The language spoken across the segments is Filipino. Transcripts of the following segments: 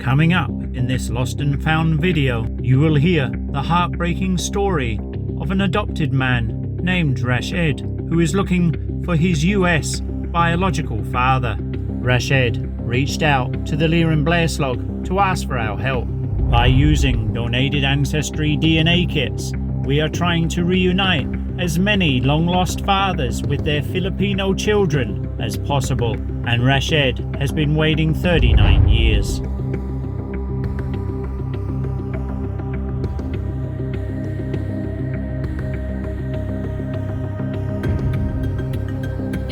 Coming up in this Lost and Found video, you will hear the heartbreaking story of an adopted man named Rashid, who is looking for his US biological father. Rashid reached out to the Liran Blairslog to ask for our help. By using donated ancestry DNA kits, we are trying to reunite as many long-lost fathers with their Filipino children as possible, and Rashid has been waiting 39 years.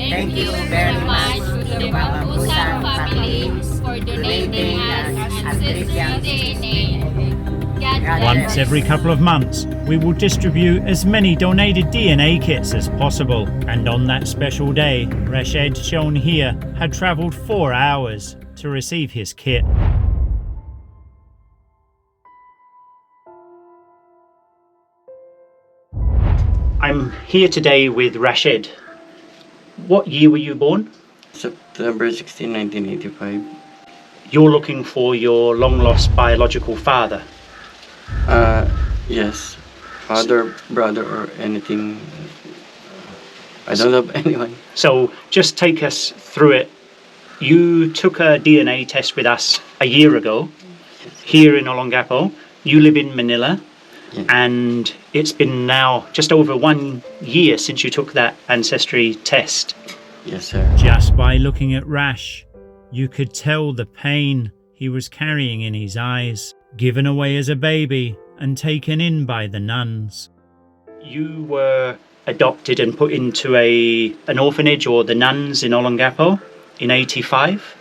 Thank you very much to the Bambusan family for donating us ancestry DNA. Once every couple of months, we will distribute as many donated DNA kits as possible. And on that special day, Rashid, shown here, had travelled 4 hours to receive his kit. I'm here today with Rashid. What year were you born? September 16, 1985. You're looking for your long-lost biological father. Yes. Father, brother, or anything. I don't have anyone. So just take us through it. You took a DNA test with us a year ago here in Olongapo. You live in Manila, Yeah. and it's been now just over 1 year since you took that ancestry test. Yes, sir. Just by looking at Rash, you could tell the pain he was carrying in his eyes, given away as a baby and taken in by the nuns. You were adopted and put into an orphanage or the nuns in Olongapo in 85.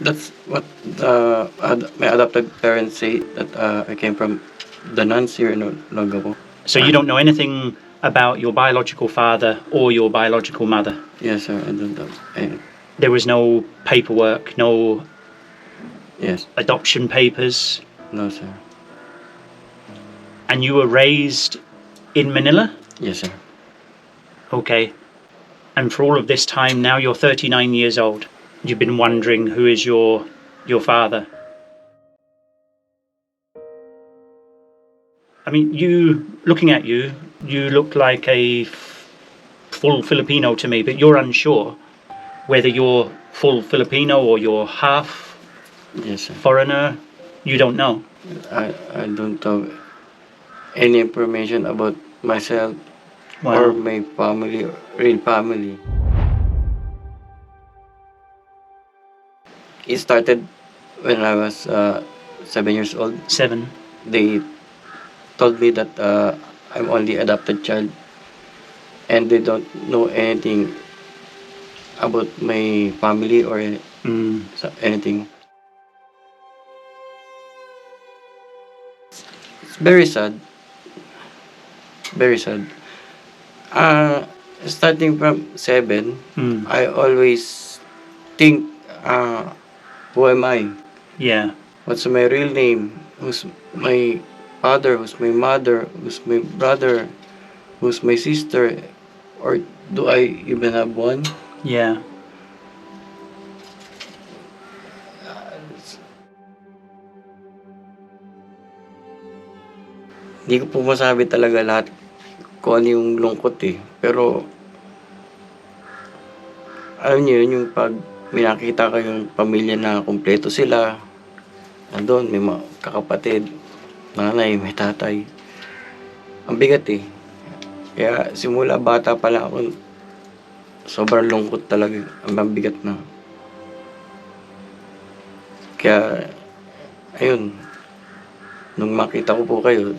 That's what my adopted parents say, that I came from the nuns here in Olongapo. So you don't know anything about your biological father or your biological mother? Yes, sir. I don't have any. There was no paperwork, no Yes. adoption papers, No, sir. and you were raised in Manila? Yes, sir. Okay. And for all of this time now, you're 39 years old. You've been wondering who is your father. I mean, looking at you, you look like a full Filipino to me, but you're unsure whether you're full Filipino or you're half Yes, sir. foreigner. You don't know. I don't have any information about myself Wow. or my family, real family. It started when I was 7 years old. 7. They told me that I'm only adopted child, and they don't know anything about my family or anything. It's very sad. Very sad. Starting from 7, I always think, who am I? Yeah. What's my real name? Who's my father? Who's my mother? Who's my brother? Who's my sister? Or do I even have one? Yeah. Hindi ko po masabi talaga lahat kung ano yung lungkot eh. Pero, alam niyo yun, yung pag may nakita kayong pamilya na kumpleto sila, nandun, may mga kakapatid, nanay, may tatay. Ang bigat eh. Kaya simula bata pa lang ako, sobrang lungkot talaga. Ang bigat na. Kaya, ayun, nung makita ko po kayo,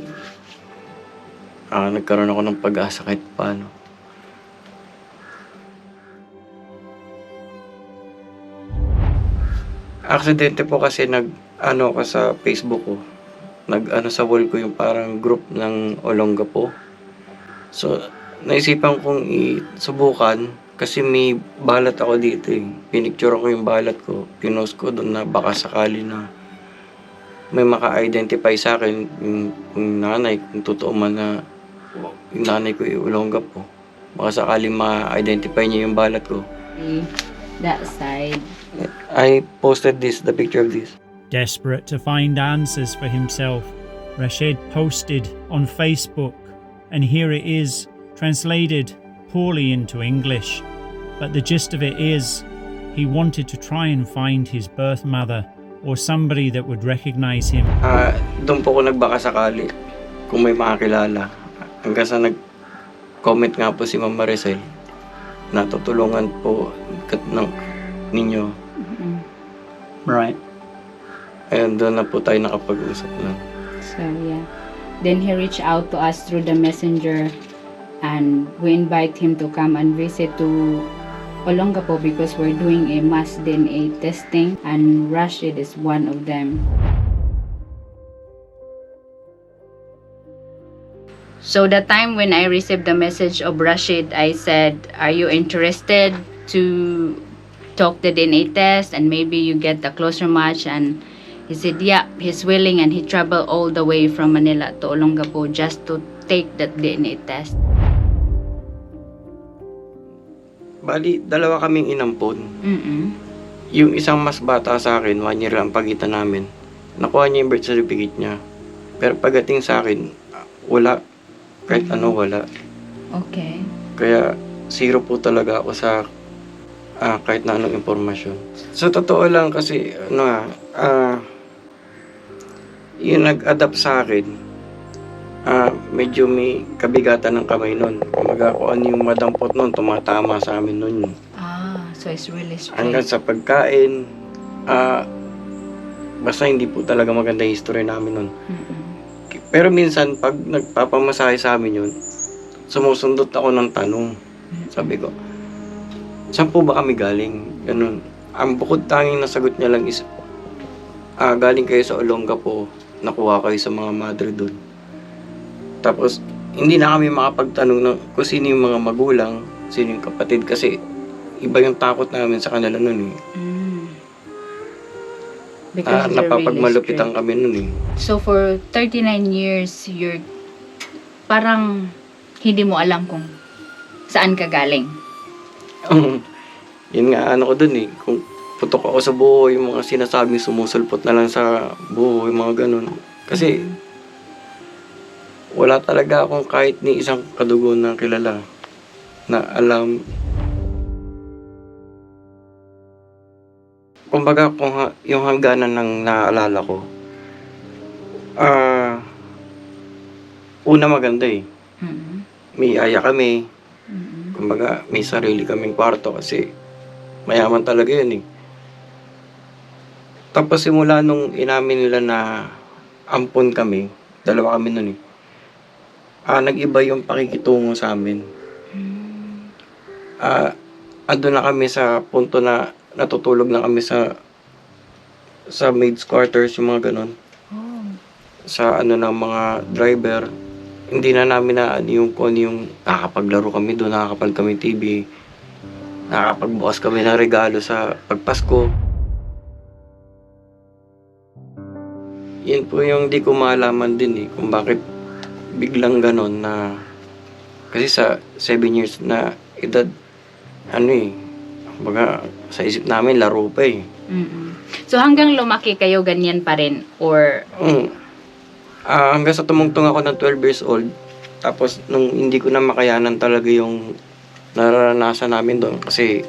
nagkaroon ako ng pag-asa kahit paano. Aksidente po kasi nag-ano ako sa Facebook ko. Nag-ano sa wall ko yung parang group ng Olongapo. So, naisipan kong isubukan kasi may balat ako dito eh. Pinicture ko yung balat ko. Pinost ko doon na baka sakali na may maka-identify sa akin yung nanay, kung totoo man na yung nanay ko yung Olongapo. Baka sakali ma-identify niya yung balat ko. That side. I posted the picture of this. Desperate to find answers for himself, Rashid posted on Facebook, and here it is, translated poorly into English. But the gist of it is, he wanted to try and find his birth mother or somebody that would recognize him. Doon po ako nagbaka sakali kung may makakilala. Hanggang sa nag-comment nga po si Ma'am Maricel na tutulungan po ninyo. Right. Ayun, doon na po tayo nakapag-usap lang. So yeah, then he reached out to us through the messenger, and we invite him to come and visit to Olongapo because we're doing a mass DNA testing, and Rashid is one of them. So the time when I received the message of Rashid, I said, "Are you interested to talk the DNA test and maybe you get a closer match?" And he said, yeah, he's willing, and he traveled all the way from Manila to Olongapo just to take that DNA test. Bali, dalawa kaming inampon. Yung isang mas bata sa akin, 1 year lang pagitan namin. Nakuha niya yung birth certificate niya. Pero pagdating sa akin, wala. Kahit ano, wala. Okay. Kaya, zero po talaga ako sa kahit na anong impormasyon. Sa totoo lang kasi, yung nag-adapt sa akin, medyo may kabigatan ng kamay nun. Kumaga kung ano yung madampot nun, tumatama sa amin nun. So it's really straight. Hanggang sa pagkain, basta hindi po talaga maganda yung history namin nun. Pero minsan, pag nagpapamasahe sa amin yun, sumusundot ako ng tanong. Sabi ko, saan po ba kami galing? Ganun. Ang bukod tanging nasagot niya lang is, galing kayo sa Olongapo, nakuha kayo sa mga madre doon. Tapos, hindi na kami makapagtanong na kung sino yung mga magulang, sino yung kapatid, kasi iba yung takot namin sa kanila noon eh. Because napapagmalupitan kami noon eh. So for 39 years, you're parang hindi mo alam kung saan ka galing. Yun nga, ano ko dun eh. Kung putok ako sa buho, yung mga sinasabing sumusulpot na lang sa buho, yung mga ganun. Kasi, wala talaga akong kahit ni isang kadugo na kilala na alam. Kumbaga, kung yung hangganan ng naaalala ko, una maganda eh. May aya kami. Kumbaga, may sarili kaming kwarto kasi mayaman talaga yun eh. Tapos simula nung inamin nila na ampon kami, dalawa kami nun eh, nag-iba yung pakikitungo sa amin. Ando na kami sa punto na natutulog na kami sa maid's quarters, yung mga ganun. Sa ano ng mga driver. Hindi na namin na yung kung yung nakakapaglaro kami doon, nakakapag kami TV, nakakapagbukas kami ng regalo sa pagpasko. Yun po yung di ko malaman din eh, kung bakit biglang ganon na, kasi sa 7 years na edad, ano eh, baga sa isip namin laro pa eh. So hanggang lumaki kayo ganyan pa rin, or? Hanggang sa tumungtong ako ng 12 years old, tapos nung hindi ko na makayanan talaga yung nararanasan namin doon, kasi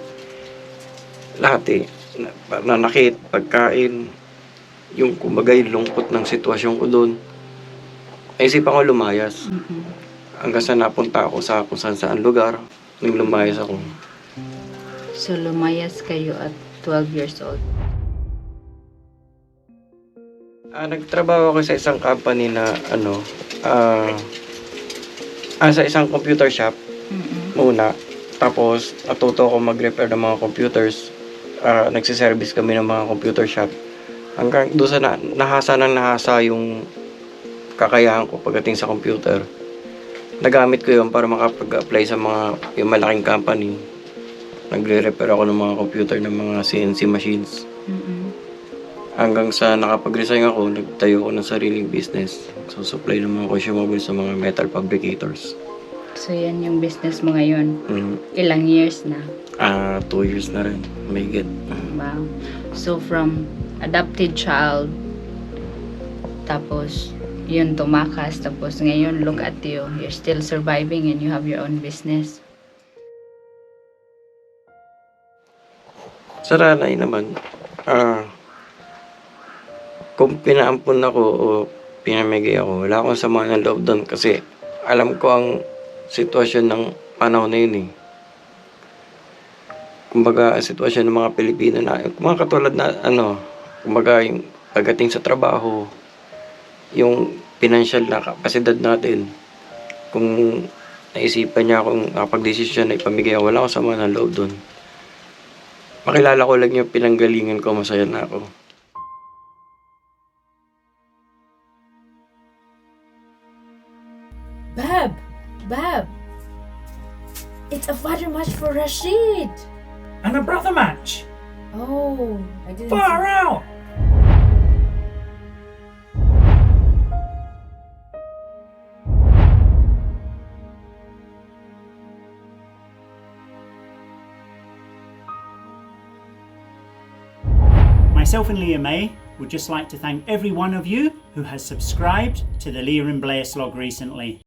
lahat eh, nanakit, pagkain, yung kumbaga yung lungkot ng sitwasyon ko doon, naisipan ko lumayas. Hanggang sa napunta ako sa kung saan lugar, nung lumayas ako. So lumayas kayo at 12 years old? Nagtrabaho ako sa isang company na sa isang computer shop muna. Tapos natuto ako mag-repair ng mga computers. Nagsiservice kami ng mga computer shop. Hanggang doon sa nahasa yung kakayahan ko pagdating sa computer. Nagamit ko yun para makapag-apply sa yung malaking company. Nagre-repair ako ng mga computer ng mga CNC machines. Hanggang sa nakapag-resign ako, nagtayo ako ng sariling business. So, supply ng mga consumables sa mga metal fabricators. So, yan yung business mo ngayon? Ilang years na? 2 years na rin. May get. Wow. So, from adopted child Tapos, yun, tumakas. Tapos ngayon, look at you. You're still surviving and you have your own business. Sa Ranay naman, kung pinaampun ako o pinamigay ako, wala akong sama ng loob doon kasi alam ko ang sitwasyon ng panahon na yun eh. Kumbaga, ang sitwasyon ng mga Pilipino na, mga katulad na, kumbaga, yung pagdating sa trabaho, yung financial na kapasidad natin, kung naisipan niya kung nakapag-desisyon na ipamigay ako, wala akong sama ng loob doon. Makilala ko lang yung pinanggalingan ko, masaya na ako. Bab, it's a father match for Rashid. And a brother match. Oh, I didn't. Far out. Myself and Leah May would just like to thank every one of you who has subscribed to the Leah and Blair slog recently.